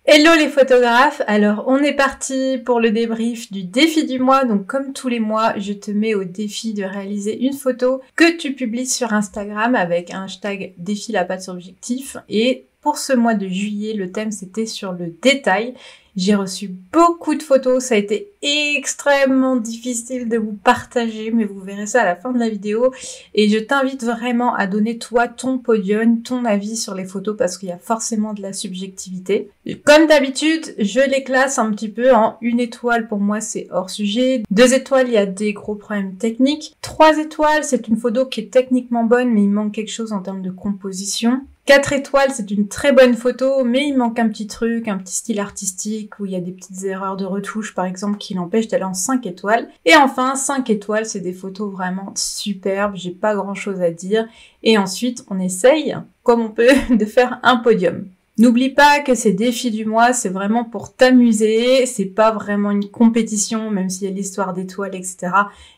Hello les photographes, alors on est parti pour le débrief du défi du mois. Donc comme tous les mois, je te mets au défi de réaliser une photo que tu publies sur Instagram avec un hashtag défi la patte sur objectif. Et pour ce mois de juillet, le thème c'était sur le détail. J'ai reçu beaucoup de photos, ça a été extrêmement difficile de vous partager, mais vous verrez ça à la fin de la vidéo. Et je t'invite vraiment à donner toi ton podium, ton avis sur les photos parce qu'il y a forcément de la subjectivité. Comme d'habitude, je les classe un petit peu en 1 étoile, pour moi c'est hors sujet. 2 étoiles, il y a des gros problèmes techniques. 3 étoiles, c'est une photo qui est techniquement bonne, mais il manque quelque chose en termes de composition. 4 étoiles, c'est une très bonne photo, mais il manque un petit truc, un petit style artistique où il y a des petites erreurs de retouche par exemple qui l'empêchent d'aller en 5 étoiles. Et enfin, 5 étoiles, c'est des photos vraiment superbes, j'ai pas grand chose à dire. Et ensuite, on essaye, comme on peut, de faire un podium. N'oublie pas que ces défis du mois, c'est vraiment pour t'amuser, c'est pas vraiment une compétition, même s'il y a l'histoire d'étoiles, etc.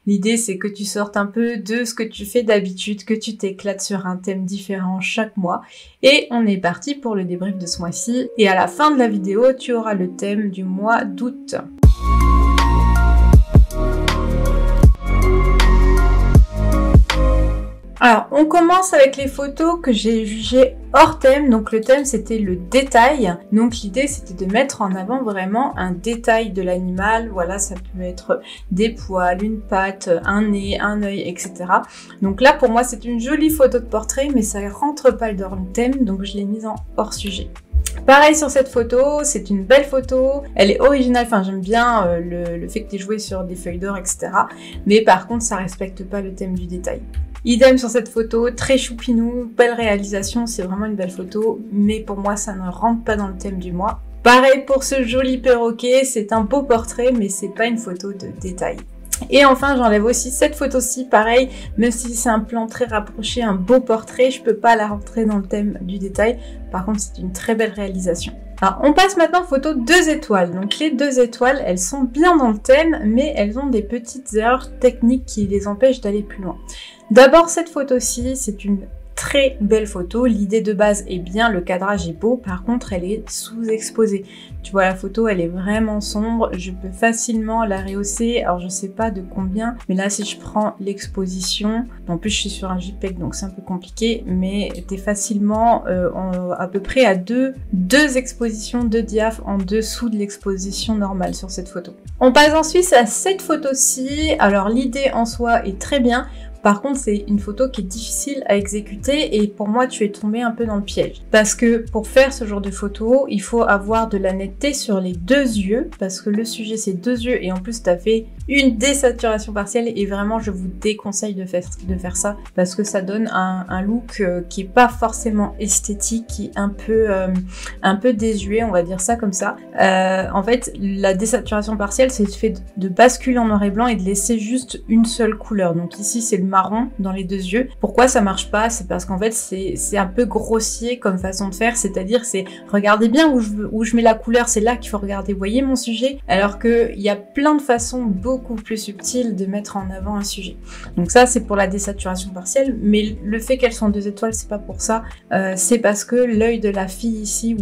L'idée, c'est que tu sortes un peu de ce que tu fais d'habitude, que tu t'éclates sur un thème différent chaque mois. Et on est parti pour le débrief de ce mois-ci. Et à la fin de la vidéo, tu auras le thème du mois d'août. Alors, on commence avec les photos que j'ai jugées hors thème. Donc le thème c'était le détail. Donc l'idée c'était de mettre en avant vraiment un détail de l'animal. Voilà, ça peut être des poils, une patte, un nez, un œil, etc. Donc là pour moi c'est une jolie photo de portrait, mais ça rentre pas dans le thème, donc je l'ai mise en hors sujet. Pareil sur cette photo, c'est une belle photo, elle est originale, enfin j'aime bien le fait que tu aies joué sur des feuilles d'or, etc. Mais par contre ça respecte pas le thème du détail. Idem sur cette photo, très choupinou, belle réalisation, c'est vraiment une belle photo, mais pour moi ça ne rentre pas dans le thème du mois. Pareil pour ce joli perroquet, c'est un beau portrait, mais c'est pas une photo de détail. Et enfin, j'enlève aussi cette photo-ci, pareil, même si c'est un plan très rapproché, un beau portrait, je peux pas la rentrer dans le thème du détail. Par contre, c'est une très belle réalisation. Alors, on passe maintenant aux photos 2 étoiles. Donc, les 2 étoiles, elles sont bien dans le thème, mais elles ont des petites erreurs techniques qui les empêchent d'aller plus loin. D'abord, cette photo-ci, c'est une très belle photo. L'idée de base est bien, le cadrage est beau, par contre, elle est sous-exposée. Tu vois, la photo, elle est vraiment sombre. Je peux facilement la rehausser. Alors, je sais pas de combien, mais là, si je prends l'exposition, en plus, je suis sur un JPEG, donc c'est un peu compliqué, mais t'es facilement à peu près à deux expositions, 2 diaphes en dessous de l'exposition normale sur cette photo. On passe ensuite à cette photo-ci. Alors, l'idée en soi est très bien. Par contre, c'est une photo qui est difficile à exécuter et pour moi, tu es tombé un peu dans le piège. Parce que pour faire ce genre de photo, il faut avoir de la netteté sur les 2 yeux parce que le sujet, c'est 2 yeux et en plus, tu as fait une désaturation partielle et vraiment, je vous déconseille de faire ça parce que ça donne un look qui est pas forcément esthétique, qui est un peu désuet, on va dire ça comme ça. En fait, la désaturation partielle, c'est le fait de basculer en noir et blanc et de laisser juste une seule couleur. Donc ici, c'est le marron dans les 2 yeux. Pourquoi ça marche pas? C'est parce qu'en fait c'est un peu grossier comme façon de faire, c'est-à-dire c'est regardez bien où je mets la couleur, c'est là qu'il faut regarder, vous voyez mon sujet, alors que il y a plein de façons beaucoup plus subtiles de mettre en avant un sujet. Donc ça c'est pour la désaturation partielle, mais le fait qu'elles sont 2 étoiles c'est pas pour ça, c'est parce que l'œil de la fille ici,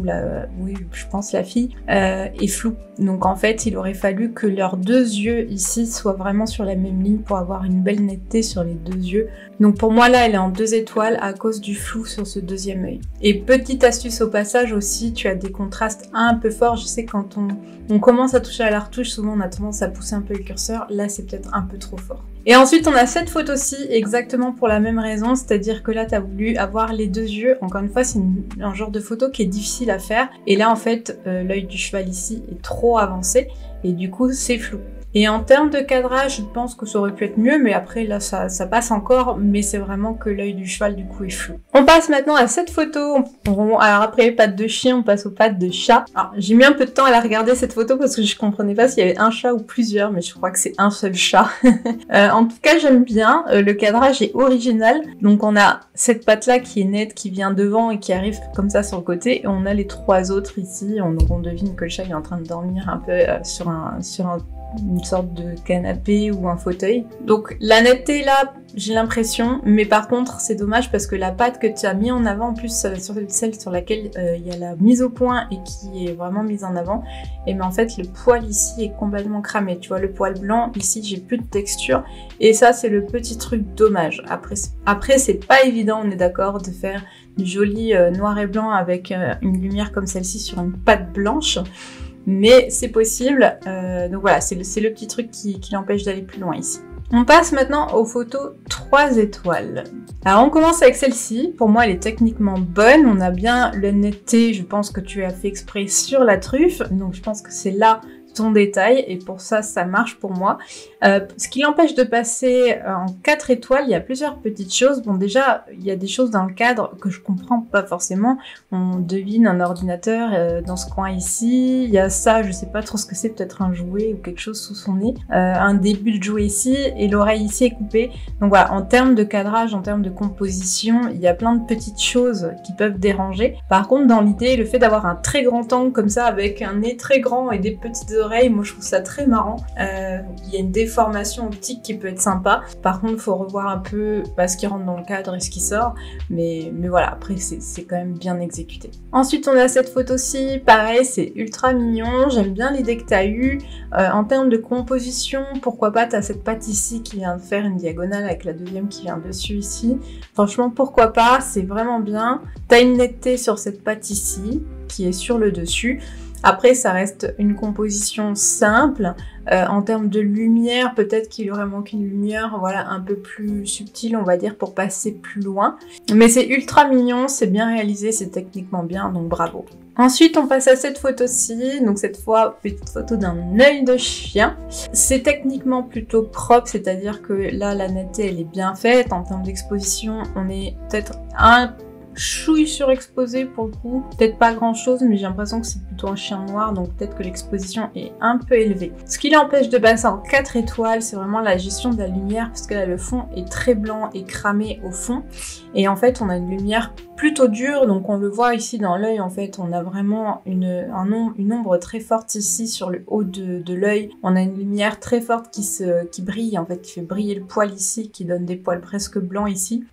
oui je pense la fille, est flou. Donc en fait il aurait fallu que leurs 2 yeux ici soient vraiment sur la même ligne pour avoir une belle netteté sur les 2 yeux. Donc pour moi là elle est en 2 étoiles à cause du flou sur ce 2e œil. Et petite astuce au passage aussi, tu as des contrastes un peu forts. Je sais que quand on commence à toucher à la retouche, souvent on a tendance à pousser un peu le curseur, là c'est peut-être un peu trop fort. Et ensuite on a cette photo-ci exactement pour la même raison, c'est-à-dire que là tu as voulu avoir les 2 yeux. Encore une fois c'est un genre de photo qui est difficile à faire et là en fait l'œil du cheval ici est trop avancé et du coup c'est flou. Et en termes de cadrage, je pense que ça aurait pu être mieux, mais après là ça passe encore, mais c'est vraiment que l'œil du cheval du coup est flou. On passe maintenant à cette photo. Alors après les pattes de chien, on passe aux pattes de chat. Alors j'ai mis un peu de temps à la regarder cette photo parce que je comprenais pas s'il y avait un chat ou plusieurs, mais je crois que c'est un seul chat. En tout cas j'aime bien, le cadrage est original. Donc on a cette patte là qui est nette, qui vient devant et qui arrive comme ça sur le côté, et on a les 3 autres ici. Donc on devine que le chat est en train de dormir un peu sur un une sorte de canapé ou un fauteuil. Donc la netteté là, j'ai l'impression, mais par contre c'est dommage parce que la pâte que tu as mis en avant, en plus celle sur laquelle il y a la mise au point et qui est vraiment mise en avant, et mais en fait le poil ici est complètement cramé. Tu vois le poil blanc ici, j'ai plus de texture et ça c'est le petit truc dommage. Après c'est pas évident, on est d'accord, de faire du joli noir et blanc avec une lumière comme celle-ci sur une pâte blanche. Mais c'est possible, donc voilà, c'est le petit truc qui l'empêche d'aller plus loin ici. On passe maintenant aux photos 3 étoiles. Alors on commence avec celle-ci, pour moi elle est techniquement bonne, on a bien la netteté, je pense que tu as fait exprès sur la truffe, donc je pense que c'est là ton détail et pour ça, ça marche pour moi. Ce qui l'empêche de passer en 4 étoiles, il y a plusieurs petites choses. Bon déjà, il y a des choses dans le cadre que je comprends pas forcément. On devine un ordinateur dans ce coin ici. Il y a ça, je sais pas trop ce que c'est, peut-être un jouet ou quelque chose sous son nez. Un début de jouet ici et l'oreille ici est coupée. Donc voilà, en termes de cadrage, en termes de composition, il y a plein de petites choses qui peuvent déranger. Par contre, dans l'idée, le fait d'avoir un très grand angle comme ça avec un nez très grand et des petites oreilles, moi je trouve ça très marrant. Il y a une déformation optique qui peut être sympa. Par contre, il faut revoir un peu ce qui rentre dans le cadre et ce qui sort. Mais voilà, après c'est quand même bien exécuté. Ensuite, on a cette photo-ci. Pareil, c'est ultra mignon. J'aime bien l'idée que tu as eue. En termes de composition, pourquoi pas, tu as cette pâte ici qui vient de faire une diagonale avec la deuxième qui vient dessus ici. Franchement, pourquoi pas, c'est vraiment bien. Tu as une netteté sur cette pâte ici qui est sur le dessus. Après, ça reste une composition simple. En termes de lumière, peut-être qu'il aurait manqué une lumière un peu plus subtile, on va dire, pour passer plus loin. Mais c'est ultra mignon, c'est bien réalisé, c'est techniquement bien, donc bravo. Ensuite, on passe à cette photo-ci. Donc cette fois, petite photo d'un œil de chien. C'est techniquement plutôt propre, c'est-à-dire que là, la netteté, elle est bien faite. En termes d'exposition, on est peut-être un chouille surexposé pour le coup, peut-être pas grand chose, mais j'ai l'impression que c'est plutôt un chien noir, donc peut-être que l'exposition est un peu élevée. Ce qui l'empêche de passer en 4 étoiles, c'est vraiment la gestion de la lumière, parce que là le fond est très blanc et cramé au fond, et en fait on a une lumière plutôt dure, donc on le voit ici dans l'œil, en fait on a vraiment une ombre très forte ici sur le haut de l'œil, on a une lumière très forte qui brille, en fait qui fait briller le poil ici, qui donne des poils presque blancs ici.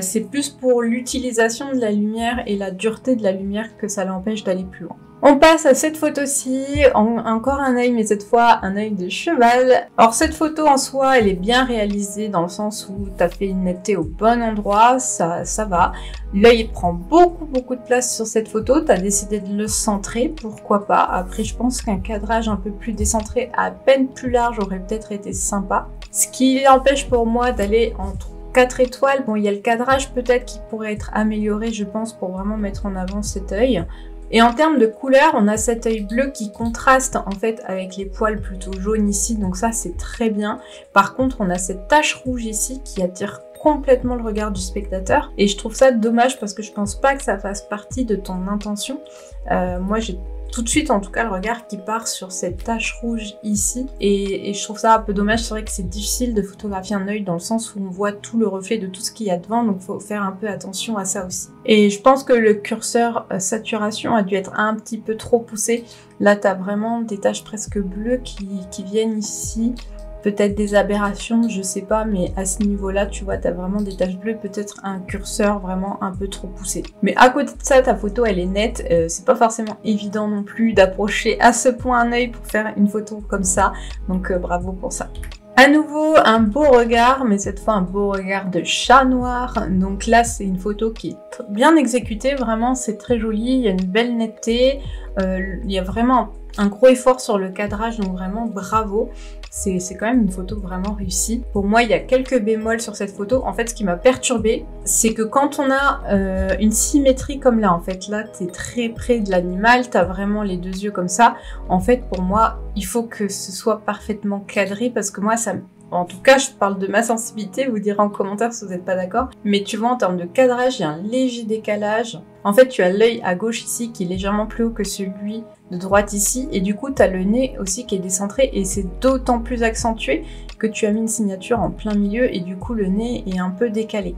C'est plus pour l'utilisation de la lumière et la dureté de la lumière que ça l'empêche d'aller plus loin. On passe à cette photo-ci, encore un œil, mais cette fois un œil de cheval. Alors cette photo en soi, elle est bien réalisée dans le sens où tu as fait une netteté au bon endroit, ça va. L'œil prend beaucoup de place sur cette photo, tu as décidé de le centrer, pourquoi pas. Après je pense qu'un cadrage un peu plus décentré, à peine plus large, aurait peut-être été sympa. Ce qui empêche pour moi d'aller entre 4 étoiles, bon il y a le cadrage peut-être qui pourrait être amélioré je pense pour vraiment mettre en avant cet œil. Et en termes de couleur, on a cet œil bleu qui contraste en fait avec les poils plutôt jaunes ici, donc ça c'est très bien. Par contre on a cette tache rouge ici qui attire complètement le regard du spectateur et je trouve ça dommage parce que je pense pas que ça fasse partie de ton intention. Moi j'ai tout de suite en tout cas le regard qui part sur cette tache rouge ici et je trouve ça un peu dommage. C'est vrai que c'est difficile de photographier un œil dans le sens où on voit tout le reflet de tout ce qu'il y a devant, donc faut faire un peu attention à ça aussi. Et je pense que le curseur saturation a dû être un petit peu trop poussé. Là t'as vraiment des taches presque bleues qui viennent ici. Peut-être des aberrations, je sais pas, mais à ce niveau-là, tu vois, t'as vraiment des taches bleues, peut-être un curseur vraiment un peu trop poussé. Mais à côté de ça, ta photo, elle est nette, c'est pas forcément évident non plus d'approcher à ce point un œil pour faire une photo comme ça, donc bravo pour ça. À nouveau, un beau regard, mais cette fois un beau regard de chat noir. Donc là, c'est une photo qui est bien exécutée, vraiment, c'est très joli, il y a une belle netteté, il y a vraiment un gros effort sur le cadrage, donc vraiment bravo. C'est quand même une photo vraiment réussie. Pour moi, il y a quelques bémols sur cette photo. En fait, ce qui m'a perturbée, c'est que quand on a une symétrie comme là, en fait, là, t'es très près de l'animal, t'as vraiment les deux yeux comme ça. En fait, pour moi, il faut que ce soit parfaitement cadré parce que moi, ça me... En tout cas, je parle de ma sensibilité, vous direz en commentaire si vous n'êtes pas d'accord. Mais tu vois, en termes de cadrage, il y a un léger décalage. En fait, tu as l'œil à gauche ici qui est légèrement plus haut que celui de droite ici. Et du coup, tu as le nez aussi qui est décentré. Et c'est d'autant plus accentué que tu as mis une signature en plein milieu. Et du coup, le nez est un peu décalé.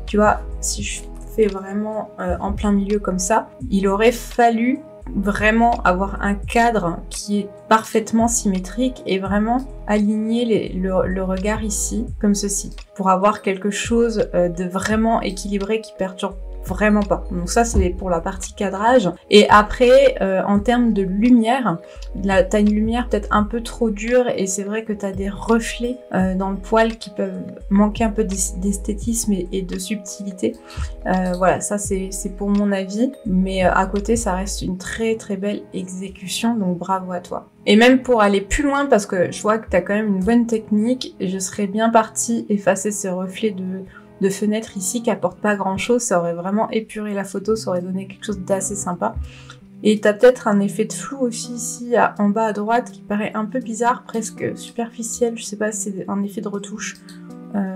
Tu vois, si je fais vraiment en plein milieu comme ça, il aurait fallu vraiment avoir un cadre qui est parfaitement symétrique et vraiment aligner le regard ici, comme ceci, pour avoir quelque chose de vraiment équilibré qui perturbe vraiment pas. Donc ça c'est pour la partie cadrage. Et après en termes de lumière, là t'as une lumière peut-être un peu trop dure et c'est vrai que t'as des reflets dans le poil qui peuvent manquer un peu d'esthétisme et de subtilité. Voilà, ça c'est pour mon avis, mais à côté ça reste une très très belle exécution, donc bravo à toi. Et même pour aller plus loin, parce que je vois que t'as quand même une bonne technique, je serais bien partie effacer ces reflets de fenêtre ici qui apportent pas grand chose, ça aurait vraiment épuré la photo, ça aurait donné quelque chose d'assez sympa. Et t'as peut-être un effet de flou aussi ici en bas à droite qui paraît un peu bizarre, presque superficiel, je sais pas si c'est un effet de retouche.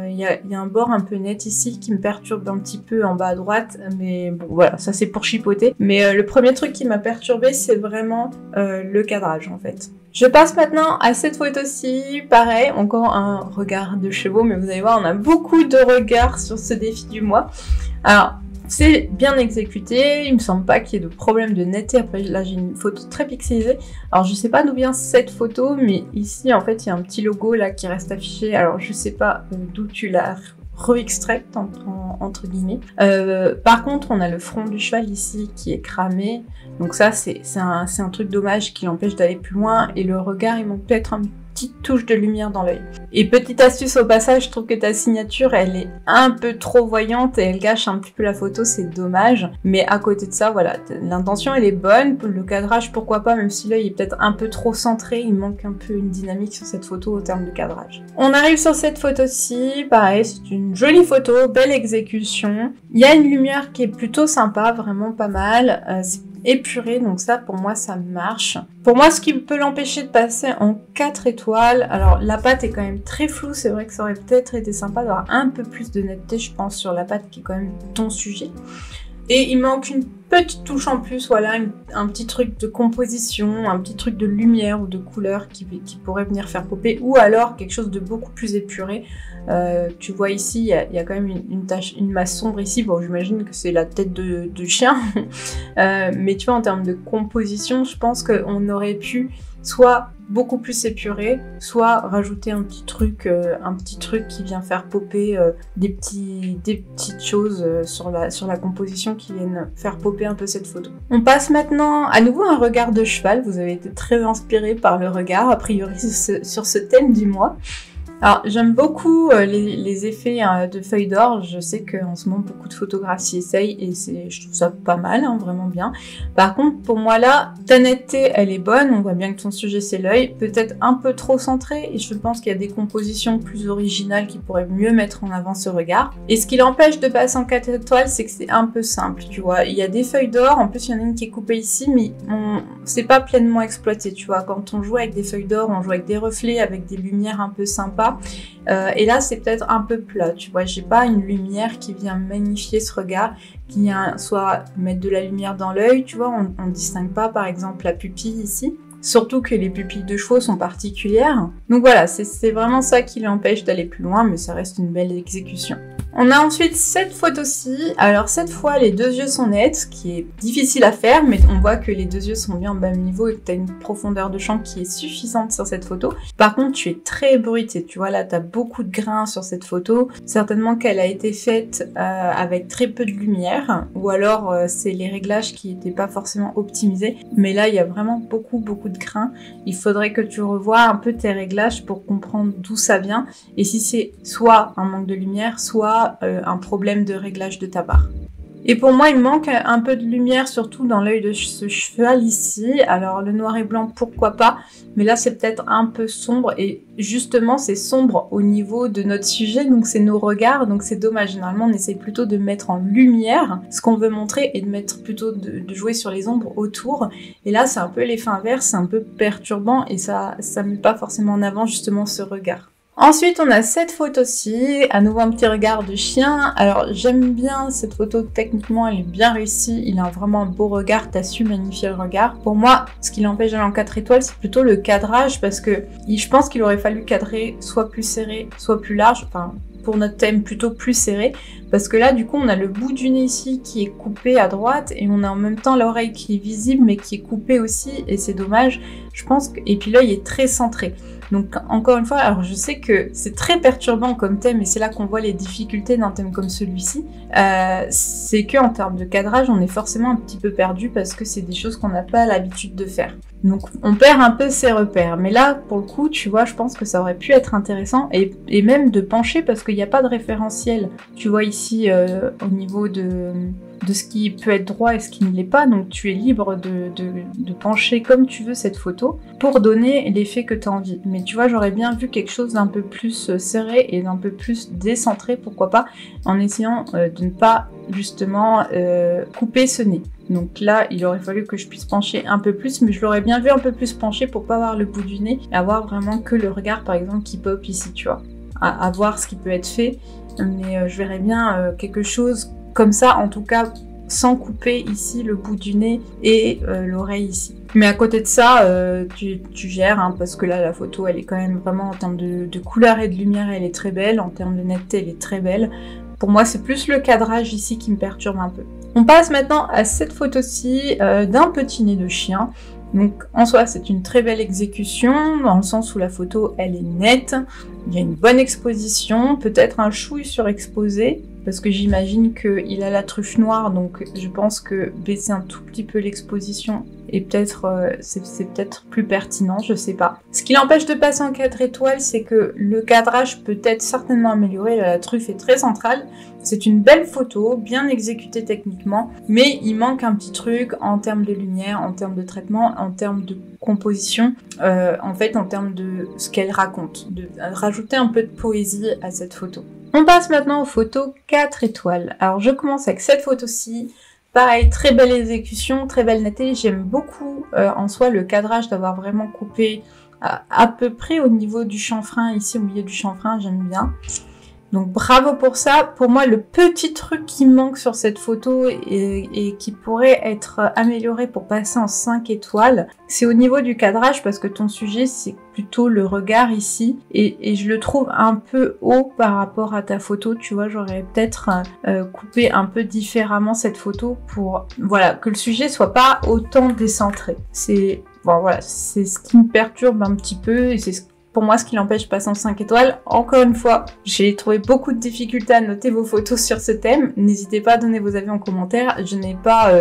Il y a un bord un peu net ici qui me perturbe un petit peu en bas à droite, mais bon voilà, ça c'est pour chipoter. Mais le premier truc qui m'a perturbé, c'est vraiment le cadrage en fait. Je passe maintenant à cette photo-ci, pareil, encore un regard de chevaux, mais vous allez voir, on a beaucoup de regards sur ce défi du mois. Alors, c'est bien exécuté, il me semble pas qu'il y ait de problème de netteté. Après là j'ai une photo très pixelisée. Alors je sais pas d'où vient cette photo, mais ici en fait il y a un petit logo là qui reste affiché. Alors je sais pas d'où tu l'as re-extrait entre guillemets. Par contre on a le front du cheval ici qui est cramé. Donc ça c'est un truc dommage qui l'empêche d'aller plus loin. Et le regard il manque peut-être un petite touche de lumière dans l'œil. Et petite astuce au passage, je trouve que ta signature elle est un peu trop voyante et elle gâche un petit peu la photo, c'est dommage. Mais à côté de ça, voilà, l'intention elle est bonne, le cadrage pourquoi pas, même si l'œil est peut-être un peu trop centré, il manque un peu une dynamique sur cette photo au terme de cadrage. On arrive sur cette photo-ci, pareil, c'est une jolie photo, belle exécution. Il y a une lumière qui est plutôt sympa, vraiment pas mal. C'est épuré, donc ça pour moi ça marche. Pour moi ce qui peut l'empêcher de passer en 4 étoiles, alors la pâte est quand même très floue, c'est vrai que ça aurait peut-être été sympa d'avoir un peu plus de netteté je pense sur la pâte qui est quand même ton sujet. Et il manque une petite touche en plus, voilà, un petit truc de composition, un petit truc de lumière ou de couleur qui pourrait venir faire popper, ou alors quelque chose de beaucoup plus épuré. Tu vois ici, il y a quand même une masse sombre ici, bon j'imagine que c'est la tête de chien, mais tu vois en termes de composition, je pense qu'on aurait pu soit beaucoup plus épuré, soit rajouter un petit truc qui vient faire popper des petites choses sur la composition qui viennent faire popper un peu cette photo. On passe maintenant à nouveau à un regard de cheval. Vous avez été très inspiré par le regard, a priori sur ce thème du mois. Alors j'aime beaucoup les effets de feuilles d'or, je sais qu'en ce moment beaucoup de photographes s'y essayent et je trouve ça pas mal, hein, vraiment bien. Par contre pour moi là, ta netteté elle est bonne, on voit bien que ton sujet c'est l'œil, peut-être un peu trop centré et je pense qu'il y a des compositions plus originales qui pourraient mieux mettre en avant ce regard. Et ce qui l'empêche de passer en 4 étoiles, c'est que c'est un peu simple, tu vois. Il y a des feuilles d'or, en plus il y en a une qui est coupée ici, mais c'est pas pleinement exploité, tu vois. Quand on joue avec des feuilles d'or, on joue avec des reflets, avec des lumières un peu sympas. Et là c'est peut-être un peu plat, tu vois, j'ai pas une lumière qui vient magnifier ce regard, qui vient soit mettre de la lumière dans l'œil, tu vois, on distingue pas par exemple la pupille ici, surtout que les pupilles de chevaux sont particulières. Donc voilà, c'est vraiment ça qui l'empêche d'aller plus loin, mais ça reste une belle exécution. On a ensuite cette photo-ci. Alors cette fois, les deux yeux sont nets, ce qui est difficile à faire, mais on voit que les deux yeux sont bien au même niveau et que tu as une profondeur de champ qui est suffisante sur cette photo. Par contre, tu es très bruité. Tu vois, là, tu as beaucoup de grains sur cette photo. Certainement qu'elle a été faite avec très peu de lumière, ou alors c'est les réglages qui n'étaient pas forcément optimisés. Mais là, il y a vraiment beaucoup de grains. Il faudrait que tu revoies un peu tes réglages pour comprendre d'où ça vient. Et si c'est soit un manque de lumière, soit un problème de réglage de ta part. Et pour moi, il manque un peu de lumière, surtout dans l'œil de ce cheval ici. Alors le noir et blanc, pourquoi pas, mais là c'est peut-être un peu sombre, et justement c'est sombre au niveau de notre sujet, donc c'est nos regards, donc c'est dommage. Généralement on essaye plutôt de mettre en lumière ce qu'on veut montrer et de mettre plutôt de jouer sur les ombres autour. Et là c'est un peu l'effet inverse, c'est un peu perturbant et ça met pas forcément en avant justement ce regard. Ensuite, on a cette photo-ci, à nouveau un petit regard de chien. Alors, j'aime bien cette photo, techniquement, elle est bien réussie. Il a vraiment un beau regard, t'as su magnifier le regard. Pour moi, ce qui l'empêche d'aller en 4 étoiles, c'est plutôt le cadrage, parce que je pense qu'il aurait fallu cadrer soit plus serré, soit plus large. Enfin, pour notre thème, plutôt plus serré, parce que là du coup on a le bout du nez ici qui est coupé à droite et on a en même temps l'oreille qui est visible mais qui est coupée aussi et c'est dommage, je pense que... et puis l'œil est très centré. Donc encore une fois, alors je sais que c'est très perturbant comme thème et c'est là qu'on voit les difficultés d'un thème comme celui-ci, c'est que en termes de cadrage on est forcément un petit peu perdu parce que c'est des choses qu'on n'a pas l'habitude de faire. Donc on perd un peu ses repères, mais là pour le coup tu vois je pense que ça aurait pu être intéressant et même de pencher parce qu'il n'y a pas de référentiel, tu vois ici au niveau de ce qui peut être droit et ce qui ne l'est pas, donc tu es libre de pencher comme tu veux cette photo pour donner l'effet que tu as envie. Mais tu vois, j'aurais bien vu quelque chose d'un peu plus serré et d'un peu plus décentré, pourquoi pas, en essayant de ne pas justement couper ce nez. Donc là, il aurait fallu que je puisse pencher un peu plus, mais je l'aurais bien vu un peu plus pencher pour pas avoir le bout du nez et avoir vraiment que le regard par exemple qui pop ici, tu vois, à voir ce qui peut être fait. Mais je verrais bien quelque chose comme ça, en tout cas sans couper ici le bout du nez et l'oreille ici. Mais à côté de ça, tu gères, hein, parce que là la photo elle est quand même vraiment en termes de couleur et de lumière elle est très belle, en termes de netteté elle est très belle. Pour moi c'est plus le cadrage ici qui me perturbe un peu. On passe maintenant à cette photo-ci d'un petit nez de chien. Donc en soi c'est une très belle exécution dans le sens où la photo elle est nette, il y a une bonne exposition, peut-être un chouille surexposé parce que j'imagine qu'il a la truffe noire, donc je pense que baisser un tout petit peu l'exposition et peut-être c'est peut-être plus pertinent, je sais pas. Ce qui l'empêche de passer en 4 étoiles, c'est que le cadrage peut être certainement amélioré, la truffe est très centrale. C'est une belle photo, bien exécutée techniquement, mais il manque un petit truc en termes de lumière, en termes de traitement, en termes de composition, en fait en termes de ce qu'elle raconte, de rajouter un peu de poésie à cette photo. On passe maintenant aux photos 4 étoiles. Alors je commence avec cette photo-ci. Pareil, très belle exécution, très belle netteté. J'aime beaucoup en soi le cadrage d'avoir vraiment coupé à peu près au niveau du chanfrein, ici au milieu du chanfrein, j'aime bien. Donc bravo pour ça. Pour moi, le petit truc qui manque sur cette photo et qui pourrait être amélioré pour passer en 5 étoiles, c'est au niveau du cadrage parce que ton sujet, c'est plutôt le regard ici et je le trouve un peu haut par rapport à ta photo. Tu vois, j'aurais peut-être coupé un peu différemment cette photo pour voilà, que le sujet soit pas autant décentré. C'est bon, voilà, c'est ce qui me perturbe un petit peu et c'est pour moi ce qui l'empêche de passer en 5 étoiles. Encore une fois, j'ai trouvé beaucoup de difficultés à noter vos photos sur ce thème. N'hésitez pas à donner vos avis en commentaire. Je n'ai pas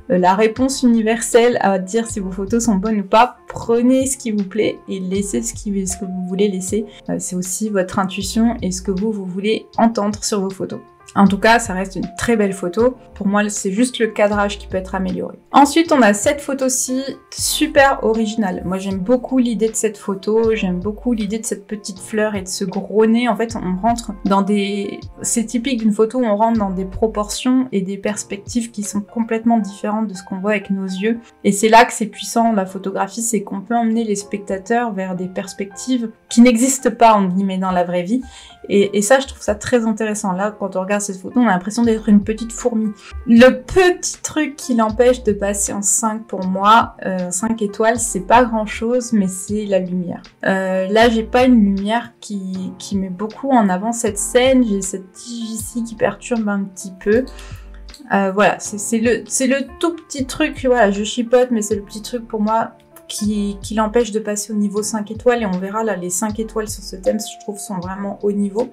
la réponse universelle à dire si vos photos sont bonnes ou pas. Prenez ce qui vous plaît et laissez ce que vous voulez laisser. C'est aussi votre intuition et ce que vous voulez entendre sur vos photos. En tout cas, ça reste une très belle photo. Pour moi, c'est juste le cadrage qui peut être amélioré. Ensuite, on a cette photo-ci, super originale. Moi, j'aime beaucoup l'idée de cette photo. J'aime beaucoup l'idée de cette petite fleur et de ce gros nez. En fait, on rentre dans des... C'est typique d'une photo où on rentre dans des proportions et des perspectives qui sont complètement différentes de ce qu'on voit avec nos yeux. Et c'est là que c'est puissant, la photographie, c'est qu'on peut emmener les spectateurs vers des perspectives qui n'existent pas, en guillemets, dans la vraie vie. Et ça, je trouve ça très intéressant. Là, quand on regarde cette photo, on a l'impression d'être une petite fourmi. Le petit truc qui l'empêche de passer en 5 pour moi, 5 étoiles, c'est pas grand chose, mais c'est la lumière. Là, j'ai pas une lumière qui met beaucoup en avant cette scène. J'ai cette tige ici qui perturbe un petit peu. Voilà, c'est le tout petit truc, voilà, je chipote, mais c'est le petit truc pour moi qui l'empêche de passer au niveau 5 étoiles, et on verra là les 5 étoiles sur ce thème, je trouve, sont vraiment haut niveau.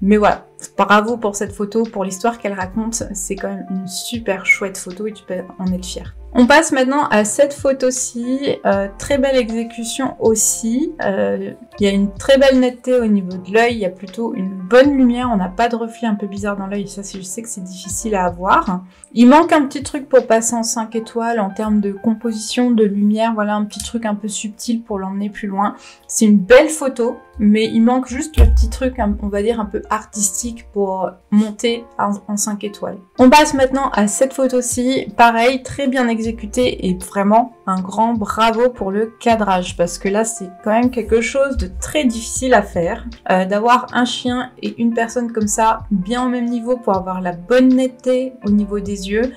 Mais voilà, bravo pour cette photo, pour l'histoire qu'elle raconte, c'est quand même une super chouette photo et tu peux en être fier. On passe maintenant à cette photo-ci, très belle exécution aussi, il y a une très belle netteté au niveau de l'œil, il y a plutôt une bonne lumière, on n'a pas de reflet un peu bizarre dans l'œil, ça je sais que c'est difficile à avoir. Il manque un petit truc pour passer en 5 étoiles en termes de composition, de lumière, voilà un petit truc un peu subtil pour l'emmener plus loin. C'est une belle photo, mais il manque juste le petit truc, on va dire un peu artistique pour monter en 5 étoiles. On passe maintenant à cette photo-ci, pareil, très bien exécutée et vraiment un grand bravo pour le cadrage parce que là c'est quand même quelque chose de très difficile à faire, d'avoir un chien et une personne comme ça bien au même niveau pour avoir la bonne netteté au niveau des yeux,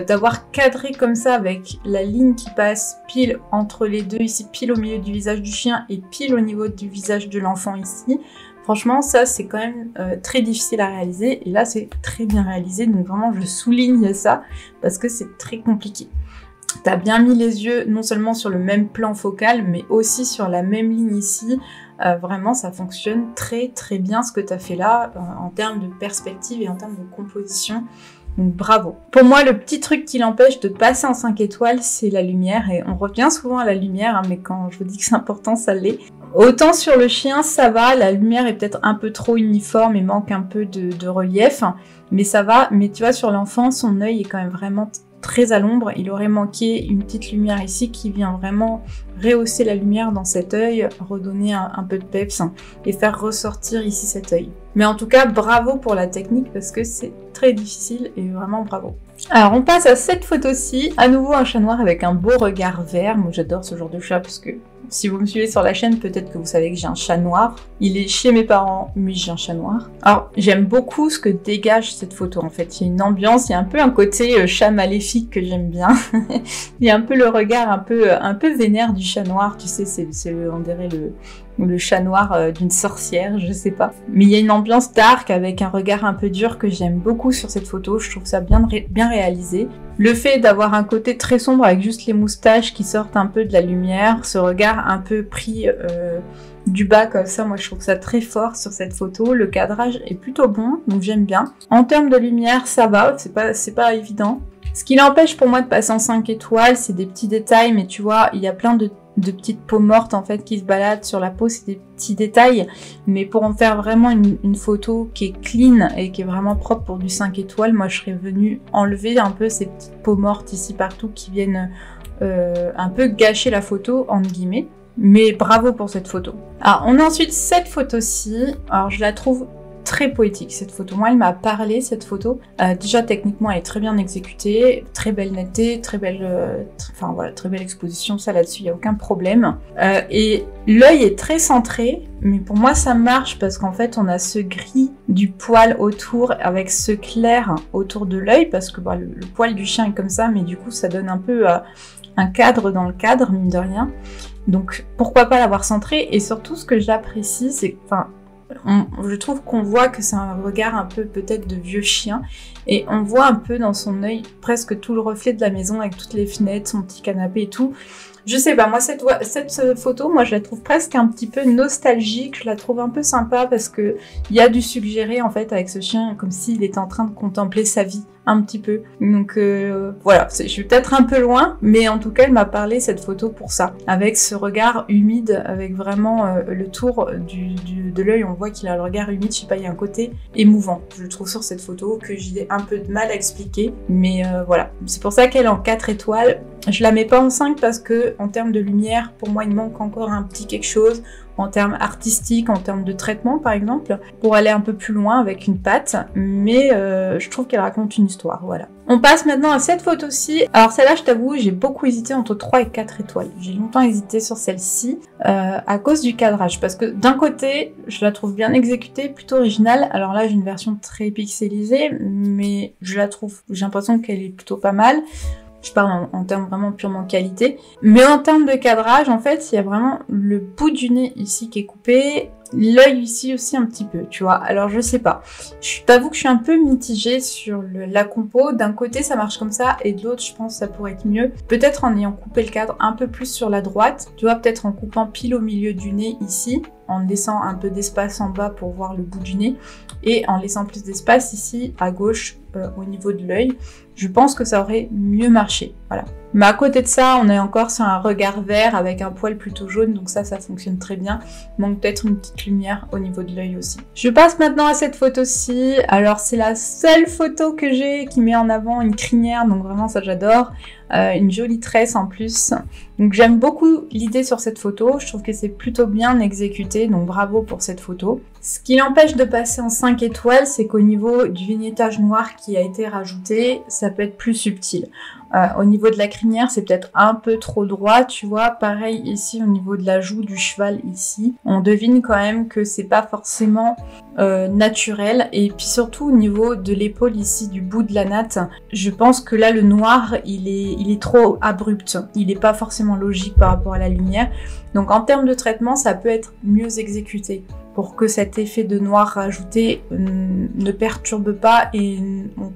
d'avoir cadré comme ça avec la ligne qui passe pile entre les deux ici, pile au milieu du visage du chien et pile au niveau du visage de l'enfant ici. Franchement, ça c'est quand même très difficile à réaliser et là c'est très bien réalisé, donc vraiment je souligne ça parce que c'est très compliqué. T'as bien mis les yeux non seulement sur le même plan focal mais aussi sur la même ligne ici. Vraiment ça fonctionne très très bien ce que t'as fait là en termes de perspective et en termes de composition. Donc bravo. Pour moi, le petit truc qui l'empêche de passer en 5 étoiles, c'est la lumière. Et on revient souvent à la lumière, hein, mais quand je vous dis que c'est important, ça l'est. Autant sur le chien, ça va, la lumière est peut-être un peu trop uniforme et manque un peu de relief, mais ça va. Mais tu vois, sur l'enfant, son œil est quand même vraiment très à l'ombre. Il aurait manqué une petite lumière ici qui vient vraiment rehausser la lumière dans cet œil, redonner un peu de peps et faire ressortir ici cet œil. Mais en tout cas, bravo pour la technique parce que c'est très difficile et vraiment bravo. Alors on passe à cette photo-ci, à nouveau un chat noir avec un beau regard vert. Moi j'adore ce genre de chat parce que si vous me suivez sur la chaîne, peut-être que vous savez que j'ai un chat noir. Il est chez mes parents, mais j'ai un chat noir. Alors j'aime beaucoup ce que dégage cette photo en fait. Il y a une ambiance, il y a un peu un côté chat maléfique que j'aime bien. Il y a un peu le regard un peu vénère du chat noir, tu sais, on dirait le chat noir d'une sorcière, je sais pas. Mais il y a une ambiance dark avec un regard un peu dur que j'aime beaucoup sur cette photo, je trouve ça bien réalisé. Le fait d'avoir un côté très sombre avec juste les moustaches qui sortent un peu de la lumière, ce regard un peu pris du bas comme ça, moi je trouve ça très fort sur cette photo. Le cadrage est plutôt bon, donc j'aime bien. En termes de lumière, ça va, c'est pas évident. Ce qui l'empêche pour moi de passer en 5 étoiles, c'est des petits détails, mais tu vois, il y a plein de petites peaux mortes en fait qui se baladent sur la peau, c'est des petits détails, mais pour en faire vraiment une photo qui est clean et qui est vraiment propre pour du 5 étoiles, moi je serais venue enlever un peu ces petites peaux mortes ici partout qui viennent un peu gâcher la photo entre guillemets, mais bravo pour cette photo. Alors on a ensuite cette photo-ci, alors je la trouve très poétique cette photo. Moi, elle m'a parlé cette photo. Déjà techniquement, elle est très bien exécutée, très belle netteté, très belle exposition. Ça là-dessus, il y a aucun problème. Et l'œil est très centré, mais pour moi, ça marche parce qu'en fait, on a ce gris du poil autour avec ce clair autour de l'œil parce que le poil du chien est comme ça, mais du coup, ça donne un peu un cadre dans le cadre, mine de rien. Donc, pourquoi pas l'avoir centré? Et surtout, ce que j'apprécie, c'est je trouve qu'on voit que c'est un regard un peu peut-être de vieux chien et on voit un peu dans son œil presque tout le reflet de la maison avec toutes les fenêtres, son petit canapé et tout. Je sais pas, moi cette photo, moi je la trouve presque un petit peu nostalgique, je la trouve un peu sympa parce que il y a du suggéré en fait avec ce chien comme s'il était en train de contempler sa vie un petit peu. Donc voilà, je suis peut-être un peu loin, mais en tout cas elle m'a parlé cette photo pour ça, avec ce regard humide, avec vraiment le tour de l'œil, on voit qu'il a le regard humide, je sais pas, il y a un côté émouvant, je trouve sur cette photo que j'ai un peu de mal à expliquer, mais voilà, c'est pour ça qu'elle est en 4 étoiles. Je la mets pas en 5 parce que en termes de lumière, pour moi il manque encore un petit quelque chose, en termes artistiques, en termes de traitement par exemple, pour aller un peu plus loin avec une patte, mais je trouve qu'elle raconte une histoire, voilà. On passe maintenant à cette photo-ci. Alors celle-là, je t'avoue, j'ai beaucoup hésité entre 3 et 4 étoiles. J'ai longtemps hésité sur celle-ci à cause du cadrage, parce que d'un côté, je la trouve bien exécutée, plutôt originale. Alors là, j'ai une version très pixelisée, mais j'ai l'impression qu'elle est plutôt pas mal. Je parle en termes vraiment purement qualité. Mais en termes de cadrage, en fait, il y a vraiment le bout du nez ici qui est coupé. L'œil ici aussi un petit peu, tu vois. Alors, je sais pas. Je t'avoue que je suis un peu mitigée sur la compo. D'un côté, ça marche comme ça. Et de l'autre, je pense que ça pourrait être mieux. Peut-être en ayant coupé le cadre un peu plus sur la droite. Tu vois, peut-être en coupant pile au milieu du nez ici. En laissant un peu d'espace en bas pour voir le bout du nez. Et en laissant plus d'espace ici, à gauche, au niveau de l'œil. Je pense que ça aurait mieux marché, voilà. Mais à côté de ça, on est encore sur un regard vert avec un poil plutôt jaune, donc ça fonctionne très bien. Il manque peut-être une petite lumière au niveau de l'œil aussi. Je passe maintenant à cette photo-ci. Alors c'est la seule photo que j'ai qui met en avant une crinière, donc vraiment ça j'adore. Une jolie tresse en plus. Donc j'aime beaucoup l'idée sur cette photo, je trouve que c'est plutôt bien exécuté, donc bravo pour cette photo. Ce qui l'empêche de passer en 5 étoiles, c'est qu'au niveau du vignettage noir qui a été rajouté, ça peut être plus subtil. Au niveau de la crinière, c'est peut-être un peu trop droit, tu vois. Pareil ici, au niveau de la joue du cheval ici, on devine quand même que c'est pas forcément naturel. Et puis surtout au niveau de l'épaule ici, du bout de la natte, je pense que là le noir, il est trop abrupt. Il n'est pas forcément logique par rapport à la lumière. Donc en termes de traitement, ça peut être mieux exécuté. pour que cet effet de noir rajouté ne perturbe pas et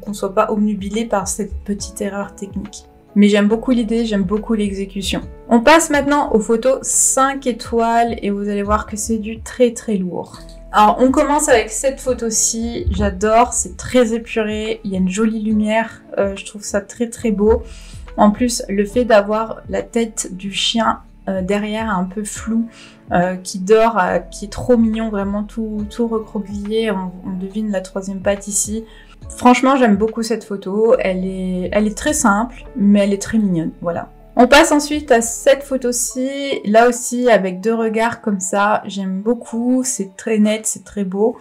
qu'on soit pas obnubilé par cette petite erreur technique. Mais j'aime beaucoup l'idée, j'aime beaucoup l'exécution. On passe maintenant aux photos 5 étoiles et vous allez voir que c'est du très très lourd. Alors on commence avec cette photo-ci, j'adore, c'est très épuré, il y a une jolie lumière, je trouve ça très très beau. En plus, le fait d'avoir la tête du chien derrière un peu flou, qui dort, qui est trop mignon, vraiment tout recroquevillé, on devine la troisième patte ici. Franchement, j'aime beaucoup cette photo, elle est très simple, mais elle est très mignonne, voilà. On passe ensuite à cette photo-ci, là aussi avec deux regards comme ça, j'aime beaucoup, c'est très net, c'est très beau,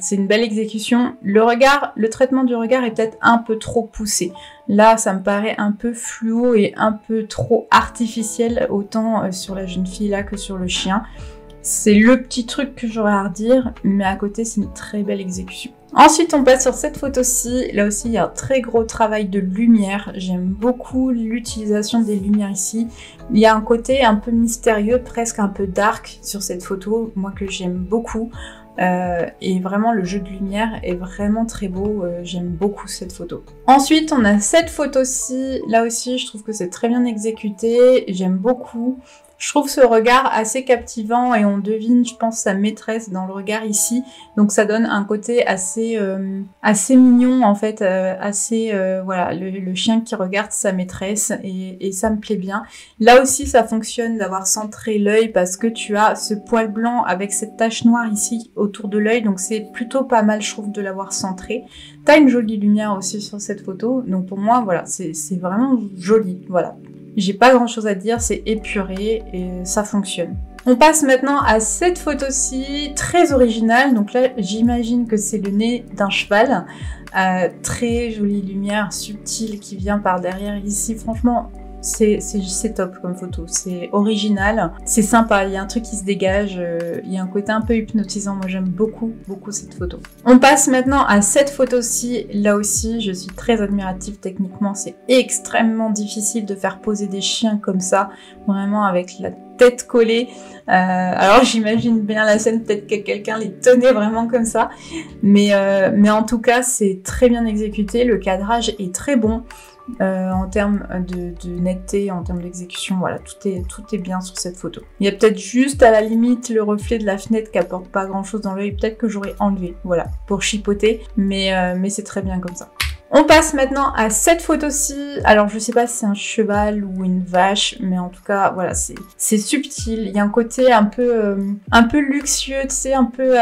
c'est une belle exécution. Le traitement du regard est peut-être un peu trop poussé. Là, ça me paraît un peu fluo et un peu trop artificiel, autant sur la jeune fille là que sur le chien. C'est le petit truc que j'aurais à redire, mais à côté, c'est une très belle exécution. Ensuite, on passe sur cette photo-ci. Là aussi, il y a un très gros travail de lumière. J'aime beaucoup l'utilisation des lumières ici. Il y a un côté un peu mystérieux, presque un peu dark sur cette photo, moi que j'aime beaucoup. Et vraiment, le jeu de lumière est vraiment très beau. J'aime beaucoup cette photo. Ensuite, on a cette photo-ci. Là aussi, je trouve que c'est très bien exécuté. J'aime beaucoup. Je trouve ce regard assez captivant et on devine, je pense, sa maîtresse dans le regard ici. Donc ça donne un côté assez mignon en fait, voilà, le chien qui regarde sa maîtresse et ça me plaît bien. Là aussi, ça fonctionne d'avoir centré l'œil parce que tu as ce poil blanc avec cette tache noire ici autour de l'œil. Donc c'est plutôt pas mal, je trouve, de l'avoir centré. T'as une jolie lumière aussi sur cette photo. Donc pour moi, voilà, c'est vraiment joli, voilà. J'ai pas grand chose à dire, c'est épuré et ça fonctionne. On passe maintenant à cette photo-ci, très originale. Donc là, j'imagine que c'est le nez d'un cheval. Très jolie lumière subtile qui vient par derrière ici. Franchement, c'est top comme photo. C'est original, c'est sympa. Il y a un truc qui se dégage. Il y a un côté un peu hypnotisant. Moi, j'aime beaucoup, beaucoup cette photo. On passe maintenant à cette photo-ci. Là aussi, je suis très admirative techniquement. C'est extrêmement difficile de faire poser des chiens comme ça, vraiment avec la tête collée. Alors j'imagine bien la scène, peut-être que quelqu'un les tenait vraiment comme ça. Mais en tout cas, c'est très bien exécuté. Le cadrage est très bon. En termes de netteté, en termes d'exécution, voilà, tout est bien sur cette photo. Il y a peut-être juste à la limite le reflet de la fenêtre qui apporte pas grand chose dans l'œil, peut-être que j'aurais enlevé, voilà, pour chipoter, mais c'est très bien comme ça. On passe maintenant à cette photo-ci. Alors je sais pas si c'est un cheval ou une vache, mais en tout cas voilà, c'est subtil. Il y a un côté un peu luxueux, tu sais, un peu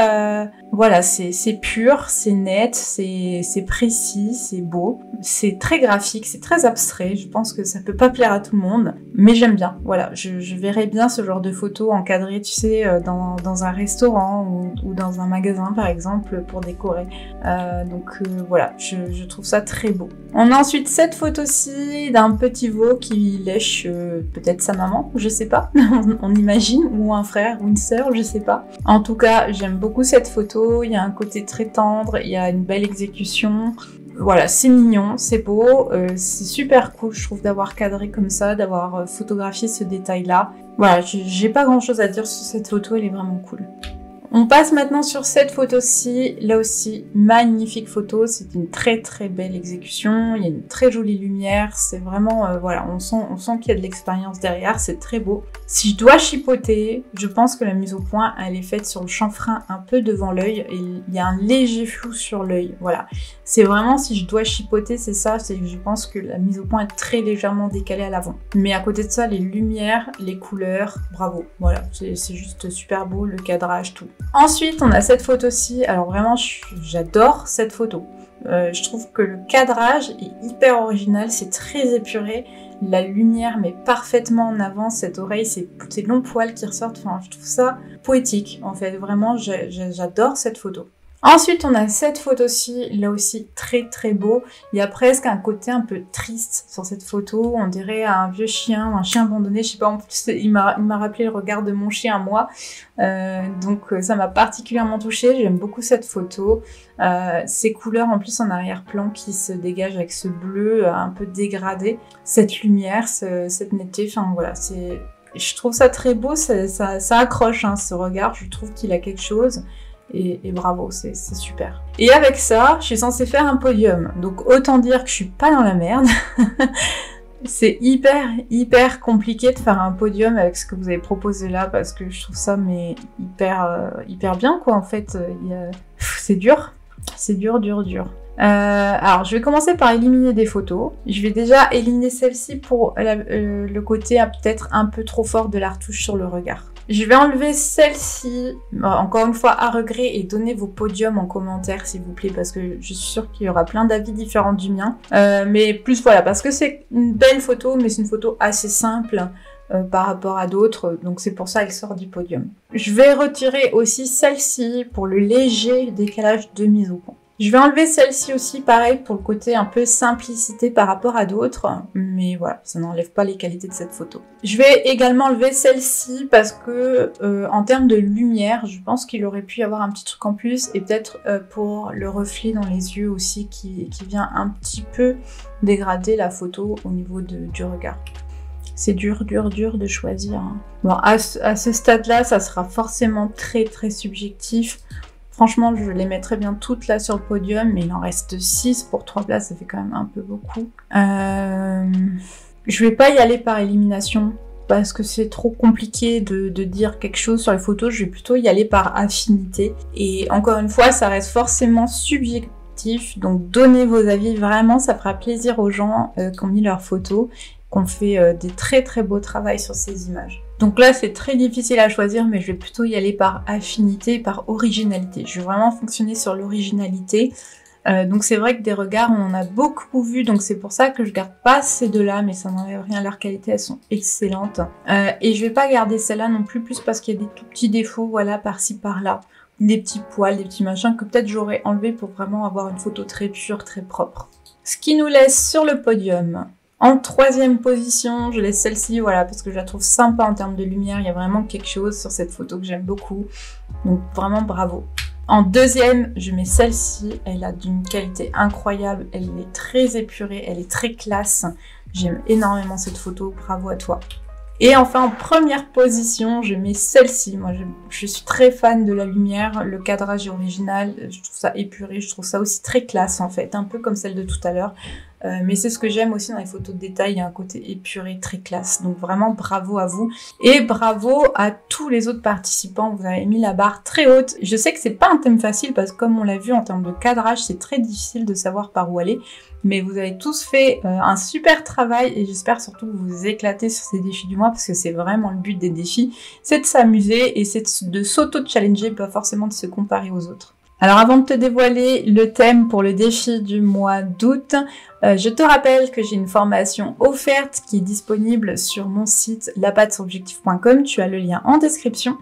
voilà, c'est pur, c'est net, c'est précis, c'est beau, c'est très graphique, c'est très abstrait. Je pense que ça peut pas plaire à tout le monde, mais j'aime bien. Voilà, je verrais bien ce genre de photos encadrées, tu sais, dans un restaurant ou dans un magasin par exemple pour décorer. Voilà, je trouve ça très beau. On a ensuite cette photo-ci d'un petit veau qui lèche peut-être sa maman, je sais pas, on imagine, ou un frère ou une sœur, je sais pas. En tout cas, j'aime beaucoup cette photo, il y a un côté très tendre, il y a une belle exécution. Voilà, c'est mignon, c'est beau, c'est super cool, je trouve, d'avoir cadré comme ça, d'avoir photographié ce détail-là. Voilà, j'ai pas grand-chose à dire sur cette photo, elle est vraiment cool. On passe maintenant sur cette photo-ci, là aussi, magnifique photo, c'est une très très belle exécution, il y a une très jolie lumière, c'est vraiment, voilà, on sent qu'il y a de l'expérience derrière, c'est très beau. Si je dois chipoter, je pense que la mise au point, elle est faite sur le chanfrein un peu devant l'œil, et il y a un léger flou sur l'œil, voilà. C'est vraiment, si je dois chipoter, c'est ça, c'est que je pense que la mise au point est très légèrement décalée à l'avant. Mais à côté de ça, les lumières, les couleurs, bravo, voilà, c'est juste super beau, le cadrage, tout. Ensuite, on a cette photo-ci. Alors vraiment, j'adore cette photo. Je trouve que le cadrage est hyper original, c'est très épuré. La lumière met parfaitement en avant cette oreille, ces longs poils qui ressortent. Enfin, je trouve ça poétique, en fait. Vraiment, j'adore cette photo. Ensuite, on a cette photo-ci, là aussi très très beau. Il y a presque un côté un peu triste sur cette photo. On dirait un vieux chien, un chien abandonné. Je sais pas, en plus, il m'a rappelé le regard de mon chien à moi. Donc ça m'a particulièrement touchée. J'aime beaucoup cette photo. Ces couleurs en plus en arrière-plan qui se dégagent avec ce bleu un peu dégradé. Cette lumière, cette netteté, enfin voilà, c'est je trouve ça très beau, ça accroche hein, ce regard, je trouve qu'il a quelque chose. Et bravo, c'est super. Et avec ça, je suis censée faire un podium. Donc autant dire que je suis pas dans la merde. C'est hyper compliqué de faire un podium avec ce que vous avez proposé là parce que je trouve ça mais hyper bien quoi en fait. C'est dur. C'est dur. Alors, je vais commencer par éliminer des photos. Je vais déjà éliminer celle-ci pour le côté peut-être un peu trop fort de la retouche sur le regard. Je vais enlever celle-ci, encore une fois à regret, et donner vos podiums en commentaire s'il vous plaît, parce que je suis sûre qu'il y aura plein d'avis différents du mien. Mais plus voilà, parce que c'est une belle photo, mais c'est une photo assez simple par rapport à d'autres, donc c'est pour ça qu'elle sort du podium. Je vais retirer aussi celle-ci pour le léger décalage de mise au point. Je vais enlever celle-ci aussi, pareil, pour le côté un peu simplicité par rapport à d'autres. Mais voilà, ça n'enlève pas les qualités de cette photo. Je vais également enlever celle-ci parce que, en termes de lumière, je pense qu'il aurait pu y avoir un petit truc en plus. Et peut-être pour le reflet dans les yeux aussi qui vient un petit peu dégrader la photo au niveau du regard. C'est dur de choisir. Hein. Bon, à ce stade-là, ça sera forcément très subjectif. Franchement, je les mettrais bien toutes là sur le podium, mais il en reste 6 pour 3 places, ça fait quand même un peu beaucoup. Je vais pas y aller par élimination, parce que c'est trop compliqué de dire quelque chose sur les photos, je vais plutôt y aller par affinité. Et encore une fois, ça reste forcément subjectif, donc donnez vos avis, vraiment, ça fera plaisir aux gens qui ont mis leurs photos, qui ont fait des très beaux travaux sur ces images. Donc là, c'est très difficile à choisir, mais je vais plutôt y aller par affinité, par originalité. Je vais vraiment fonctionner sur l'originalité. Donc c'est vrai que des regards, on en a beaucoup vu, donc c'est pour ça que je garde pas ces deux-là, mais ça n'enlève rien à leur qualité, elles sont excellentes. Et je vais pas garder celle-là non plus parce qu'il y a des tout petits défauts, voilà, par-ci, par-là. Des petits poils, des petits machins que peut-être j'aurais enlevé pour vraiment avoir une photo très pure, très propre. Ce qui nous laisse sur le podium. En troisième position, je laisse celle-ci, voilà, parce que je la trouve sympa en termes de lumière. Il y a vraiment quelque chose sur cette photo que j'aime beaucoup. Donc vraiment bravo. En deuxième, je mets celle-ci. Elle a d'une qualité incroyable. Elle est très épurée, elle est très classe. J'aime énormément cette photo. Bravo à toi. Et enfin, en première position, je mets celle-ci. Moi, je suis très fan de la lumière. Le cadrage est original. Je trouve ça épuré. Je trouve ça aussi très classe, en fait. Un peu comme celle de tout à l'heure. Mais c'est ce que j'aime aussi dans les photos de détail. Il y a un côté épuré, très classe. Donc vraiment, bravo à vous. Et bravo à tous les autres participants. Vous avez mis la barre très haute. Je sais que c'est pas un thème facile parce que comme on l'a vu en termes de cadrage, c'est très difficile de savoir par où aller. Mais vous avez tous fait un super travail et j'espère surtout que vous vous éclatez sur ces défis du mois parce que c'est vraiment le but des défis, c'est de s'amuser et c'est de s'auto-challenger, pas forcément de se comparer aux autres. Alors avant de te dévoiler le thème pour le défi du mois d'août, je te rappelle que j'ai une formation offerte qui est disponible sur mon site lapatsurobjectif.com, tu as le lien en description.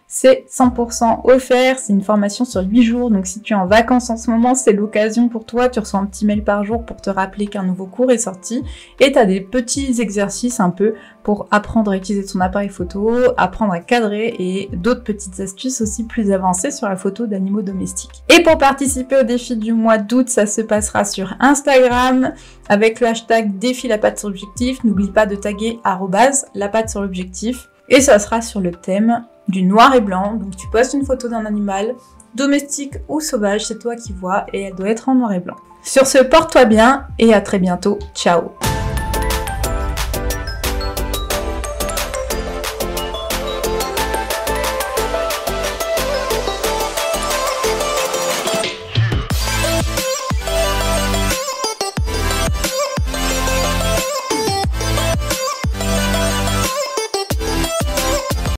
C'est 100% offert, c'est une formation sur 8 jours, donc si tu es en vacances en ce moment, c'est l'occasion pour toi, tu reçois un petit mail par jour pour te rappeler qu'un nouveau cours est sorti, et tu as des petits exercices un peu pour apprendre à utiliser ton appareil photo, apprendre à cadrer, et d'autres petites astuces aussi plus avancées sur la photo d'animaux domestiques. Et pour participer au défi du mois d'août, ça se passera sur Instagram, avec le hashtag défi la patte sur l'objectif, n'oublie pas de taguer @ la patte sur l'objectif, et ça sera sur le thème du noir et blanc, donc tu postes une photo d'un animal, domestique ou sauvage, c'est toi qui vois, et elle doit être en noir et blanc. Sur ce, porte-toi bien, et à très bientôt, ciao.